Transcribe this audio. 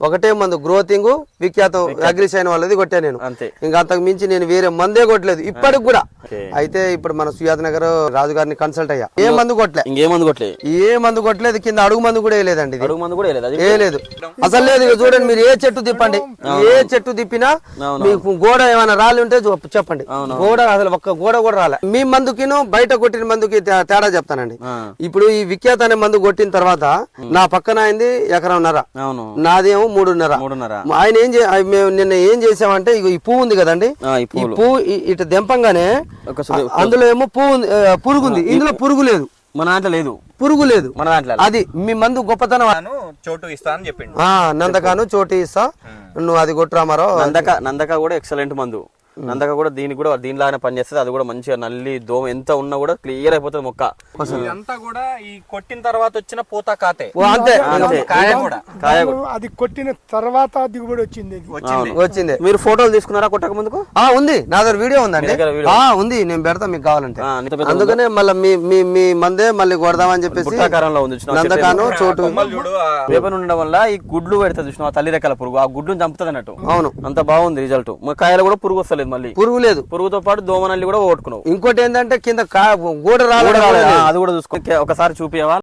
ఒకటే మందు గ్రోతింగ్ విఖ్యాతం అగ్రిసైన్ వాళ్ళది కొట్టా నేను అంతే. ఇంకా అంతకు మించి నేను వేరే మందే కొట్టలేదు ఇప్పటికి కూడా. అయితే ఇప్పుడు మన సుజాత నగర్ రాజుగారిని కన్సల్ట్ అయ్యా, ఏ మందు కొట్టలే, ఏ మందు కొట్టలేదు, కింద అడుగు మందు కూడా వేయలేదండి, వేయలేదు అసలు లేదు. ఇక చూడండి మీరు ఏ చెట్టు తిప్పండి, ఏ చెట్టు తిప్పినా మీకు గోడ ఏమైనా రాళ్ళు ఉంటే చెప్పండి, గోడ అసలు ఒక్క గోడ కూడా రాలే. మీ మందుకిను బయట కొట్టిన మందుకి తేడా చెప్తానండి. ఇప్పుడు ఈ విఖ్యాత అనే మందు కొట్టిన తర్వాత నా పక్కన అయింది 1.5 ఎకరం, నాదేమో 3.5. ఆయన మేము నిన్న ఏం చేసామంటే ఈ పువ్వు ఉంది కదండి, ఈ పువ్వు ఇటు దెంపంగానే అందులో ఏమో పురుగు ఉంది, ఇందులో పురుగు లేదు, మన దాంట్లో లేదు, పురుగు లేదు మన దాంట్లో. అది మీ మందు గొప్పతనం. చోటు ఇస్తా అని చెప్పిండు, నందకాను చోటు ఇస్తా, నువ్వు అది కొట్టురామారో. నందక కూడా ఎక్సలెంట్ మందు. నందక కూడా దీనిలాగానే పనిచేస్తుంది. అది కూడా మంచిగా నల్లి దోమ ఎంత ఉన్నా కూడా క్లియర్ అయిపోతుంది మొక్క. ఇదంతా కూడా ఈ కొట్టిన తర్వాత వచ్చిన పూత కాతే అంతే, కాయ కూడా అది కొట్టిన తర్వాత దిగుబడి వచ్చింది. మీరు ఫోటోలు తీసుకున్నారా కొట్టక ముందుకు? ఉంది, నా దగ్గర వీడియో ఉందండి, ఉంది, నేను పెడతా మీకు కావాలంటే. అందుకనే మళ్ళీ మీ మందే మళ్ళీ కొడదామని చెప్పేసి నందకాను చోటు వేపన ఉండడం వల్ల ఈ గుడ్లు పెడతా చూసిన తల్లి రెక్కల పురుగు, ఆ గుడ్డును చంపుతుంది అన్నట్టు. అవును, అంత బాగుంది రిజల్ట్. మా కాయలు కూడా పురుగు వస్తలేదు, మళ్ళీ పురుగు లేదు, పురుగుతో పాటు దోమ నల్లి కూడా ఓట్టుకున్నావు. ఇంకోటి ఏంటంటే కింద గోడ రాలేదు, అది కూడా చూసుకో. ఒకసారి చూపియవా?